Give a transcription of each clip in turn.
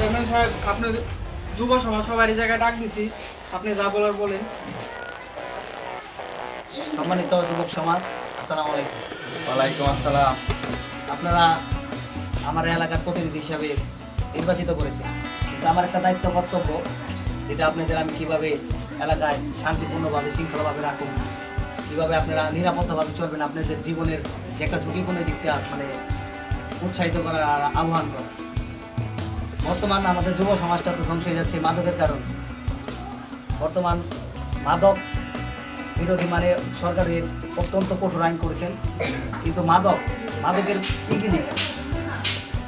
Chairman সাহেব, আপনি যুব সমাজ সবার এই জায়গায় ডাক দিছি, আপনি যা বলার বলেন। সম্মানিত যুবক সমাজ, আসসালামু আলাইকুম। ওয়ালাইকুম আসসালাম। আপনারা আমার এলাকার প্রতিনিধি হিসাবে নির্বাচিত করেছেন, কিন্তু আমার একটা দায়িত্ব কর্তব্য, যেটা আপনাদের আমি কীভাবে এলাকায় শান্তিপূর্ণভাবে শৃঙ্খলাভাবে রাখুন, কীভাবে আপনারা নিরাপত্তাভাবে চলবেন, আপনাদের জীবনের যে একটা ঝুঁকিপূর্ণ দিকটা মানে উৎসাহিত করা আর আহ্বান করা। বর্তমান আমাদের যুব সমাজটা তো ধ্বংস হয়ে যাচ্ছে মাদকের কারণে। বর্তমান মাদক বিরোধী মানে সরকারের অত্যন্ত কঠোর আইন করেছেন, কিন্তু মাদকের টিকি নেই।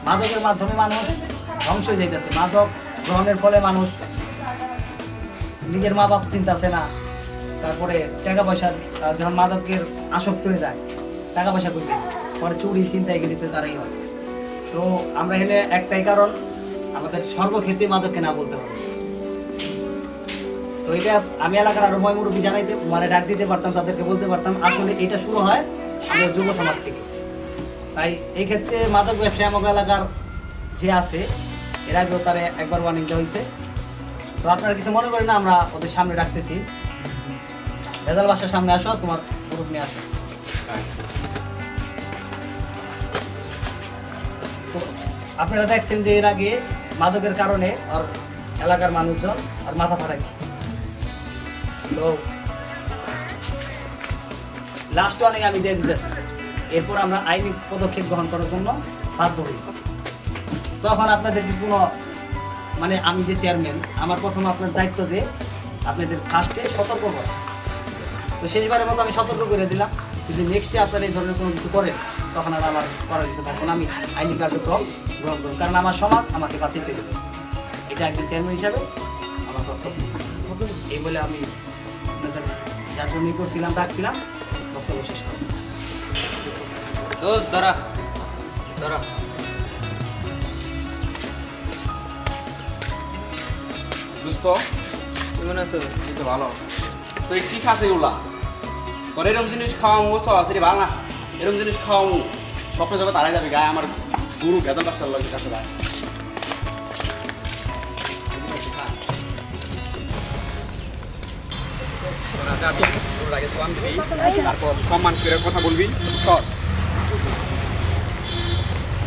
মাদকের মাধ্যমে মানুষ ধ্বংস হয়ে যাইতেছে। মাদক গ্রহণের ফলে মানুষ নিজের মা বাপ চিন্তাছে না, তারপরে টাকা পয়সা যখন মাদকের আসক্ত হয়ে যায়, টাকা পয়সা করবে, পরে চুরি ছিনতাই গেলিতে তারাই হয়। তো আমরা এখানে একটাই কারণ, আমাদের সর্বক্ষেত্রে মাদককে না বলতে হবে। তো এটা আমি এলাকার আরো ময়মুরব্বী জানাইতে মানে ডাক দিতে পারতাম, তাদেরকে বলতে পারতাম আসলে এটা শুরু হয় আমাদের যুব সমাজ থেকে। তাই এই ক্ষেত্রে মাদক ব্যবসায়ী আমাদের এলাকার যে আছে, এর আগেও তারা একবার ওয়ার্নিং দেওয়া হয়েছে। তো আপনারা কিছু মনে করেন না, আমরা ওদের সামনে রাখতেছি। ভেজাল বাসার সামনে আসো, তোমার গ্রুপ নিয়ে আসো। তো আপনারা দেখছেন যে এর আগে মাদকের কারণে আর এলাকার মানুষজন আর মাথা ফাটাই দিচ্ছে। তো লাস্ট ওয়ার্নিং আমি দিয়ে দিতেছি, এরপর আমরা আইনি পদক্ষেপ গ্রহণ করার জন্য বাধ্য হই। তখন আপনাদেরকে কোনো মানে আমি যে চেয়ারম্যান, আমার প্রথম আপনার দায়িত্ব যে আপনাদের ফার্স্টে সতর্ক করা। তো শেষবারের মতো আমি সতর্ক করে দিলাম, যদি নেক্সটে আপনারা এই ধরনের কোনো কিছু করেন, তখন আর আমার করার কিছু থাকবে না, আমি আইনি কার্যক্রম গ্রহণ করব। কারণ আমার সমাজ আমাকে বাঁচিয়ে দেবে, এটা একজন চেয়ারম্যান হিসাবে আমার কর্তব্য। এই বলে আমি আপনাদের যার জন্যই করছিলাম, ডাকছিলাম, বক্তব্য শেষ করব। ধরা ধরা দোস্ত, কেমন আছো? এই তো ভালো। তুই কি খাস এগুলা? তোর এরকম জিনিস খাওয়ামু সরাসরি ভালো না, এরকম জিনিস খাওয়ামু স্বপ্ন জগৎ আড়াই যাবে। গায়ে আমার গুরু ভেতর বাসার লাগে কাছে যায়। তারপর সম্মান করে কথা বলবি। সর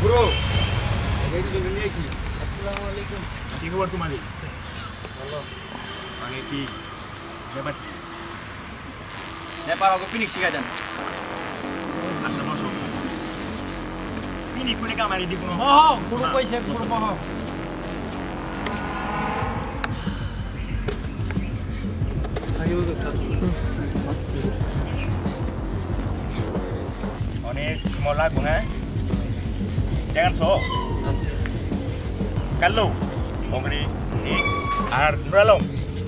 গুরু, নিয়েছি। আসসালামু আলাইকুম। কি খবর তোমাদের? ভালো। মানে কি ব্যাপার? ব্যাপার ওকে ফিনিশ শিখা দেন। আচ্ছা বসো। ফিনি করে কামারি দি কোনো গুরু কইছে, গুরু বহ। অনেক সময় লাগবো, হ্যাঁ? কেমন ছো? কালো মগরি আর নুরালম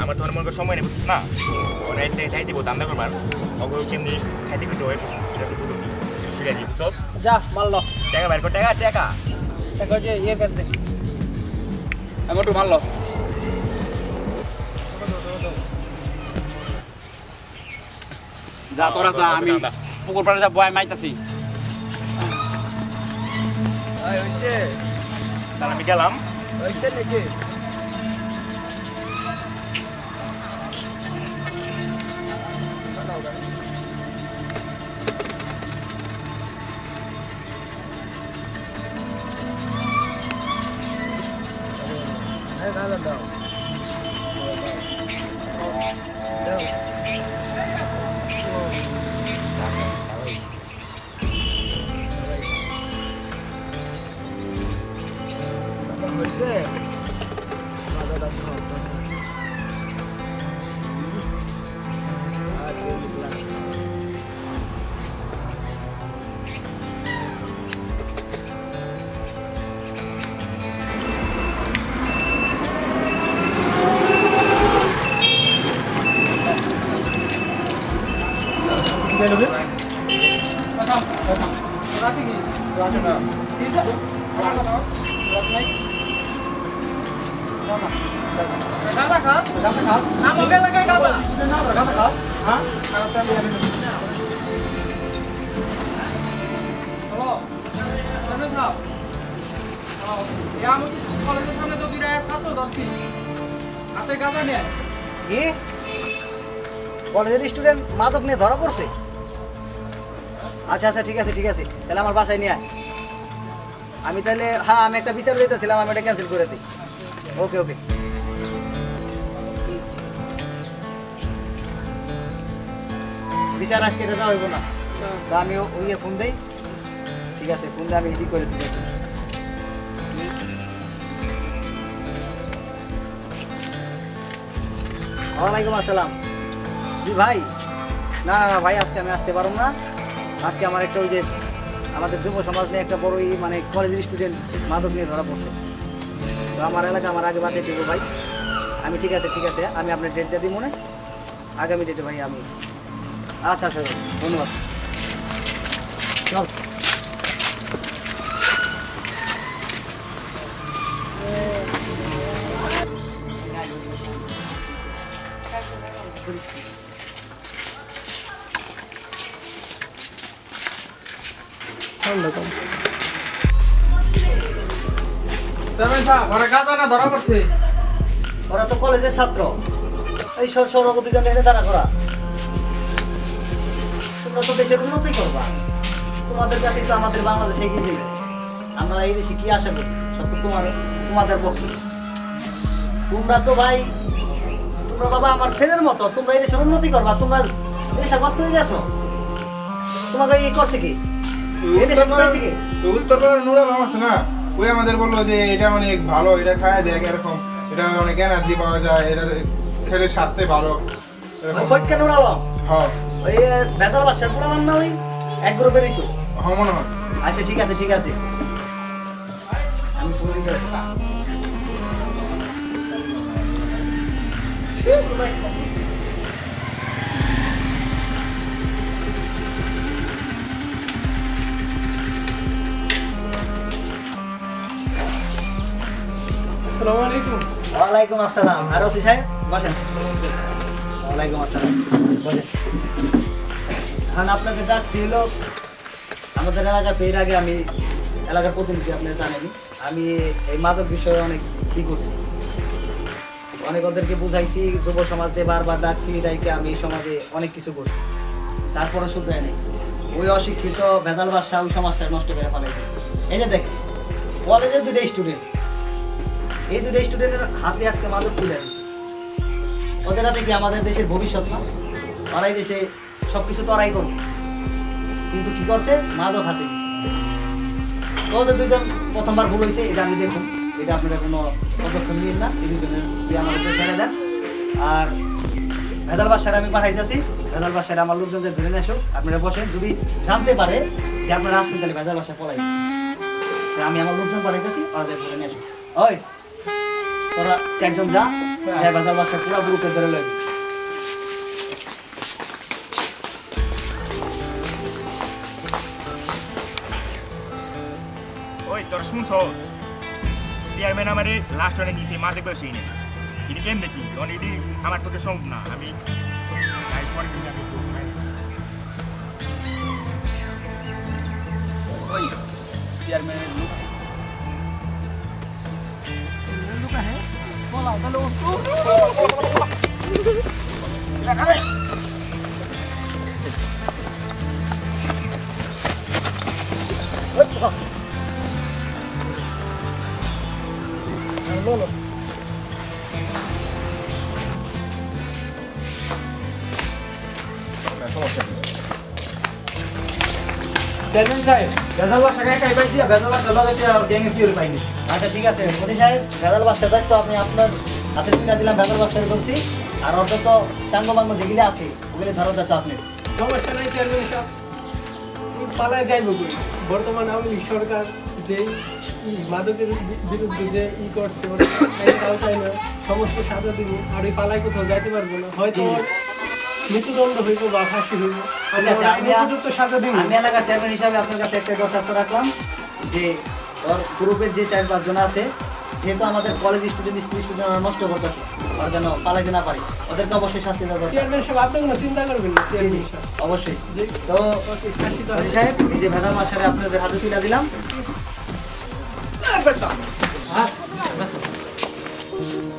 আমার তোমার মনে সময় নেই, বুঝছিস না? ওরা খাই দিব দান্দা করবার অগো কেমনি খাইতে কিন্তু হয়ে বুঝছি, এটা তো বুঝবি শিখে দিই, বুঝছস? যা মারলো টাকা বাইর কর, টাকা টাকা টাকা যে ইয়ে কাছে আমি একটু মারলো। যা তোরা যা, আমি পুকুর পাড়ে যা বয় মাইতাছি। তাহলে আমি গেলাম। নাকি হয়েছে গাঁদা খাস? আমাকে লাগাই গাঁদা। গাঁদা খাস? হ্যাঁ? হ্যালো, চেয়ারম্যান সাহেব। এই আমাকে কলেজের সামনে তো বিরাট তো ধরছি হাতে গাঁজা নিয়ে কি কলেজের স্টুডেন্ট মাদক নিয়ে ধরা পড়ছে? আচ্ছা আচ্ছা ঠিক আছে তাহলে আমার বাসায় নিয়ে আয়। আমি তাহলে হ্যাঁ আমি একটা বিচার দিতেছিলাম, আমি এটা ক্যান্সেল করে দিই। ওকে ওকে বিচার আজকে এটা হইব না, তা আমি ওই ফোন দিই। ঠিক আছে ফোন দিয়ে আমি এডিট করে দিতেছি। ওয়ালাইকুম আসসালাম। জি ভাই, না না ভাই আজকে আমি আসতে পারবো না। আজকে আমার একটা ওই যে আমাদের যুব সমাজ নিয়ে একটা বড় মানে কলেজের স্টুডেন্ট মাদক নিয়ে ধরা পড়ছে, তো আমার এলাকা আমার আগে বাঁচিয়ে দেবো ভাই। আমি ঠিক আছে আমি আপনার ডেট দিয়ে দিই মনে আগামী ডেটে ভাই আমি। আচ্ছা আচ্ছা ধন্যবাদ। চল ধরা পড়ছে। ওরা তো কলেজের ছাত্র, এই সরগতি জন্য এনে দাঁড়া করা। তোমরা তো দেশের উন্নতি করবা, তোমাদের কাছে তো আমাদের বাংলাদেশে এগিয়ে দিবে। আমরা এই দেশে কি আশা করি, সব তো তোমাদের পক্ষে। তোমরা তো ভাই তোমরা বাবা আমার ছেলের মতো, তোমরা এই দেশের উন্নতি করবা। তোমরা দেশাগ্রস্ত হয়ে গেছো, তোমাকে এই করছে কি? উত্তরপাড়ার নুরাল আছে না, ওই আমাদের বললো যে এটা অনেক ভালো, এটা খায় দেখ এরকম, এটা অনেক এনার্জি পাওয়া যায়, এটা খেলে স্বাস্থ্যে ভালো। ফটকা নুরালাম হ্যাঁ ওই বেতাল বাসার পুরামান না ওই এক গ্রুপেরই তো। হ্যাঁ মনে হয়। আচ্ছা ঠিক আছে আমি ফোন দিতেছি। আসসালামু আলাইকুম। ওয়ালাইকুম আসসালাম। আর ওসি সাহেব বসেন। ওয়ালাইকুম আসসালাম, বসেন। এখন আপনাকে ডাকছি হলো আমাদের এলাকাতে এর আগে আমি এলাকার প্রতিনিধি, আপনি জানেনই আমি এই মাদক বিষয়ে অনেক কি করছি, অনেক ওদেরকে বুঝাইছি, যুব সমাজকে বারবার ডাকছি, এটাইকে আমি সমাজে অনেক কিছু করছি, তারপরে শুধরাই নেই। ওই অশিক্ষিত ভেজাল বাদশা ওই সমাজটা নষ্ট করে ফেলাইতেছে। এই যে দেখেন কলেজের দুটো স্টুডেন্ট, এই দুটো স্টুডেন্টের হাতে আজকে মাদক তুলে দিচ্ছে। ওদের হাতে কি আমাদের দেশের ভবিষ্যৎ না? ওরাই দেশে সব কিছু তরাই করবে, কিন্তু কি করছে মাদক হাতে দিচ্ছে। তো ওদের দুজন প্রথমবার ভুল হয়েছে, এটা আমি দেখুন, এটা আপনারা কোনো পদক্ষেপ নিন না, এই দুজনের দিয়ে আমাদের ছেড়ে দেন। আর ভেজাল বাসারে আমি পাঠাইতেছি, ভেজাল বাসারে আমার লোকজন যে ধরে নিয়ে আসুক, আপনারা বসেন। যদি জানতে পারে যে আপনারা আসছেন তাহলে ভেজাল বাসায় পলাই, আমি আমার লোকজন পাঠাইতেছি, ওদের ধরে নিয়ে আসুক। ওই তোরা চারজন যা ভেজাল বাসায় পুরো গ্রুপে ধরে লইবি। ওই তোর শুনছ চেয়ারম্যান আমার লাস্ট অনেক দিয়েছে মাঝে বসে নেই, এটি কেম দেখি তখন এটি আমার পক্ষে সম্ভব না। আমি ওই চেয়ারম্যানের লোক চেয়ারম্যান সাহেব ভেজাল বাসা গায়ে খাই পাইছি, ভেজাল বাসা লগাইছি আর গ্যাংয়ে কি করে পাইনি। আচ্ছা ঠিক আছে মোদি সাহেব, ভেজাল বাসার দায়িত্ব আপনি আপনার হাতে তুলে দিলাম, ভেজাল বাসায় করছি। আর অর্থ তো চাঙ্গ বাঙ্গ যেগুলি আছে ওগুলি ধরো যাতে আপনি। সমস্যা নাই চেয়ারম্যান সাহেব, পালায় যাইব কই? বর্তমান আওয়ামী লীগ সরকার যেই মাদকের বিরুদ্ধে যে করছে তাই না, সমস্ত সাজা দিব, আর ওই পালায় কোথাও যাইতে পারবো না, হয়তো মৃত্যুদণ্ড হইব বা ফাঁসি হইব। আমি সাজা দিব। আমি এলাকার চেয়ারম্যান হিসাবে আপনার কাছে একটা দরখাস্ত রাখলাম যে ওর গ্রুপের যে 4-5 জন আছে, যেহেতু আমাদের কলেজ স্টুডেন্ট স্কুল স্টুডেন্ট নষ্ট করতেছে, ওরা যেন পালাইতে না পারে, ওদেরকে অবশ্যই শাস্তি দেওয়া দরকার। চেয়ারম্যান সাহেব আপনি কোনো চিন্তা করবেন না, চেয়ারম্যান সাহেব অবশ্যই। তো ফাঁসি তো সাহেব এই যে ভেজাল মাসারে আপনাদের হাতে তুলে দিলাম। না